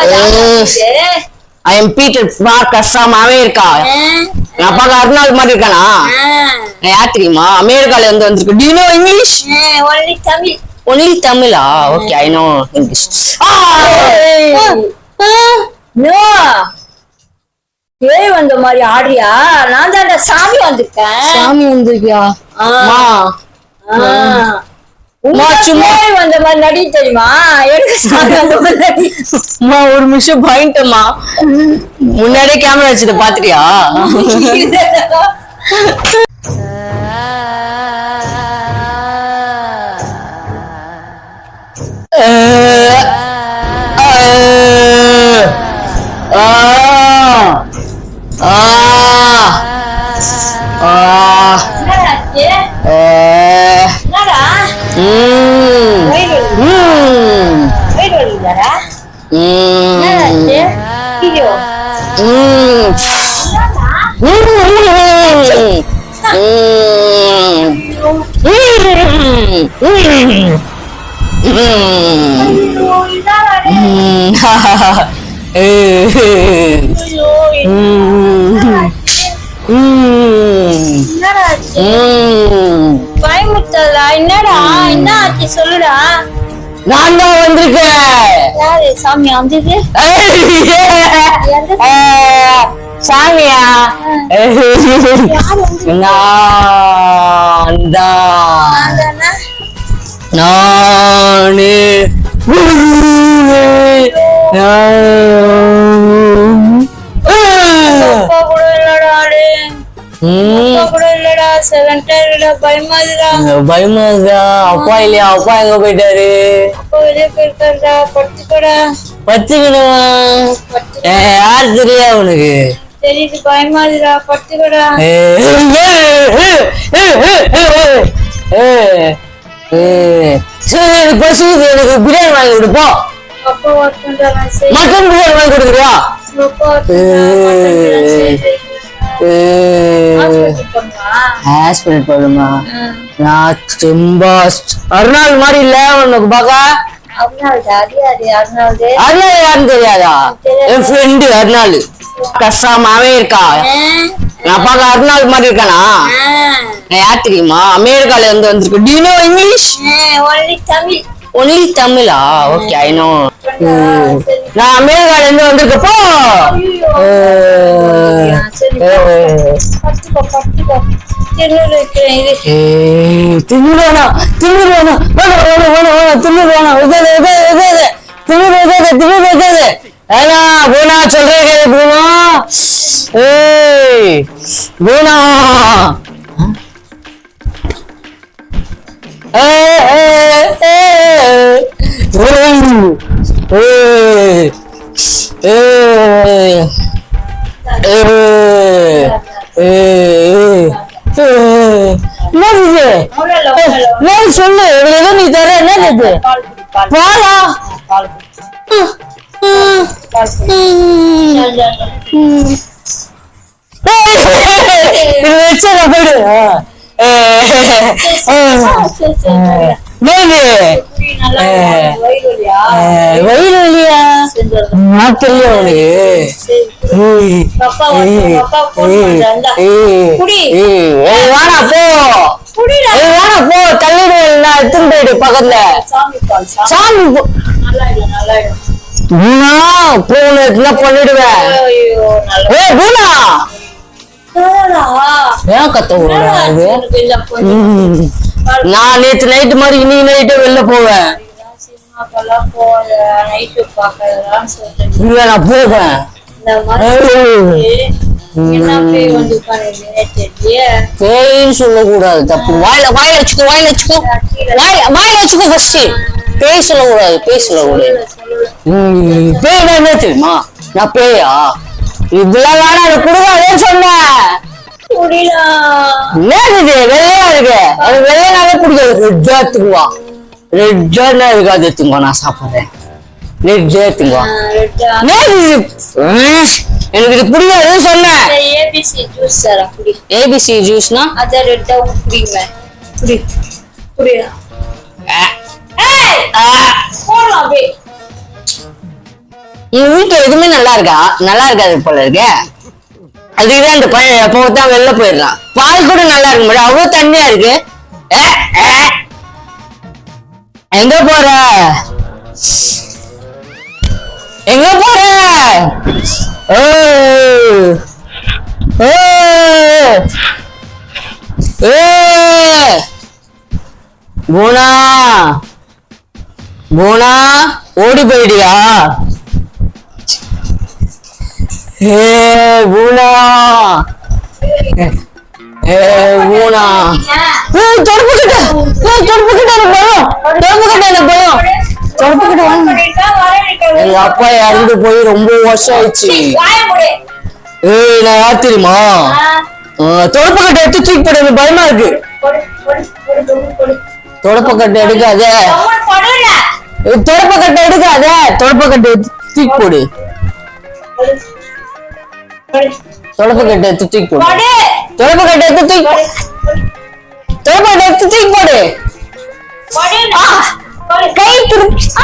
I am Peter Parker from America. நான் பார்க்க அருணாள் மாதிரி இருக்கானா? நான் யார் தெரியுமா? அமெரிக்கால இருந்து வந்திருக்கு. Do you know English? Only Tamil. Only Tamil. Okay, I know English. No. ஏய் வந்த மாதிரி ஆடியா? நான் தான் சாமி வந்திருக்கேன். சாமி வந்திருக்கியா? அம்மா. சும்மா வந்த மாதிரி நடி தெரியுமா? எனக்கு சாமி வந்த மாதிரி நடி. அம்மா ஒரு நிமிஷம் பாயிண்ட்மா. முன்னாடியே கேமரா வச்சுட்டு பாத்துட்டியா? பயமுத்தலா என்னடா என்ன ஆச்சு சொல்லுடா. நான் தான் வந்திருக்கேன். யாரு சாமி வந்தது? சாமியா? நான் தான் நானே பயமாதா. அப்பா இல்லையா? அப்பா எங்க போயிட்டாரு? பத்துக்கணுமா? யாரு தெரியா உனக்கு? தெரியுது பயமாதுடா பத்துக்கடா. பசுக்கு எனக்கு பிரியாணி வாங்கி கொடுப்போம். மட்டன் பிரியாணி வாங்கி கொடுக்குறியா? ஹாஸ்பிட்டல் போடுமா? நான் ரொம்ப அருணாள் மாதிரி இல்ல உனக்கு பாக்க. அருணாள் யாருன்னு தெரியாதா? என் ஃப்ரெண்டு அருணாள் கஷ்டமாவே இருக்கா. நான் பார்க்க அருணாள் மாதிரி இருக்கானா? நான் யார் தெரியுமா? அமெரிக்கால இருந்து வந்திருக்கு. Do you know English? Only Tamil. Only Tamil. Okay, I know. நான் அமெரிக்கால இருந்து வந்திருக்கப்போ சொல்றேன் பூனா. சொல்லு ஏதோ நீ தர. என்னது பாலா? வச்சா போயிடு. வயிறு இல்லையா? தெரியல உனக்கு. போ தள்ளிடுவேன். எத்தனை போயிடு பக்கத்துல சாமி பூனா பூனை பண்ணிடுவேன். பூனா ஏன் கத்த விடுறாங்க? நான் நேற்று நைட்டு மாதிரி இன்னைக்கு நைட்டு வெளில போவேன். இல்ல நான் போவேன். பேயின்னு சொல்லக்கூடாது. தப்பு. வாயில வச்சுக்கோ. வாயில வச்சுக்கோ. வாயில வச்சுக்கோ. ஃபர்ஸ்ட் பேய் சொல்லக்கூடாது. பேய் சொல்லக்கூடாது. பேய் என்ன தெரியுமா? நான் பேயா? இதெல்லாம் வேணா அது குடுக்காதேன்னு சொன்னேன். வெள்ளையா இருக்கு. அது வெள்ளையாவே பிடிக்காது. ரெட்டா எடுத்துக்குவா. ரெட்டா இருக்காது. எடுத்துக்குவா. நான் சாப்பிடுறேன். ரெட்டா எடுத்துக்குவா. எனக்கு இது பிடிக்காதுன்னு சொன்னேன். ABC juice sir. அப்படி ஏபிசி ஜூஸ்னா அத ரெட்டா குடிங்க. புரியுதா? போலாம் அப்படியே. உங்க வீட்டுல எதுவுமே நல்லா இருக்கா? நல்லா இருக்காது போல இருக்க. அதுக்குதான் இந்த பையன் எப்போ தான் வெளில போயிடலாம். பால் கூட நல்லா இருக்க முடியும், அவ்வளவு தண்ணியா இருக்கு. எங்க போற? எங்க போற? பூனா பூனா ஓடி போயிடியா? பூனா பூனா எங்க அப்பா இறந்து போய் ரொம்ப வருஷம் ஆயிடுச்சு. நான் யார் தெரியுமா? தொடப்பக்கட்டை எடுத்து தூக்கி போட பயமா இருக்கு. தொடப்பக்கட்டை எடுக்காத, தொடப்பக்கட்டை எடுக்காத, தொடப்பக்கட்டை தூக்கி போடு. தொடப்பக்கட்டை எடுத்து தூக்கி போடு. தொடப்பக்கட்டை எடுத்து தூக்கி போடு. தொடப்பக்கட்டை எடுத்து தூக்கி போடு. கை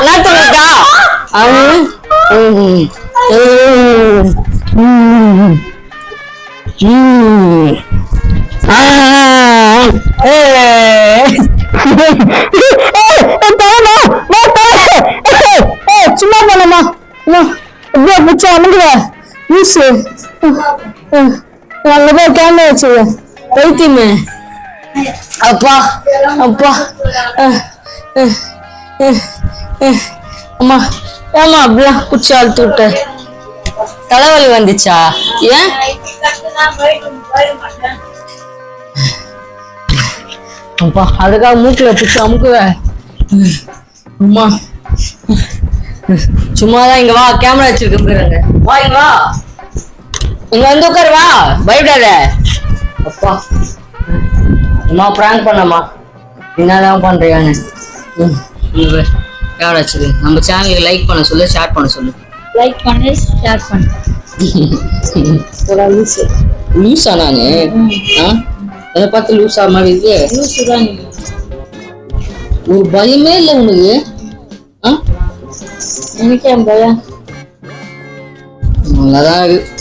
நாட்டுக்கா? சும்மா போனமா எப்படியா பிடிச்சா அமுங்குவ லூசு. நல்லதா கேமரா வச்சுருவ வைத்தியமே. அப்பா அப்பா அம்மா ஏமா அப்படிலாம் குச்சி அழுத்து விட்ட? தலைவலி வந்துச்சா? ஏன் அப்பா அதுக்காக மூக்குல பிடிச்சி அமுக்குவ? அம்மா சும்மாதான். இங்க வா, கேமரா வச்சிருக்க. வா இங்க வா, இங்க வந்து உட்காரு. வா, பயப்படாத. அப்பா அம்மா பிராங்க் பண்ணம்மா, என்னதான் பண்றியான்னு. கேமரா வச்சிரு. நம்ம சேனலுக்கு லைக் பண்ண சொல்லு, ஷேர் பண்ண சொல்லு. லைக் பண்ணு, ஷேர் பண்ணு. லூசா நானு? அதை பார்த்து லூசா மாதிரி இருக்கு. லூசுதான். ஒரு பயமே இல்லை உனக்கு? எனக்கு என் பயம் நல்லாதான் இருக்கு.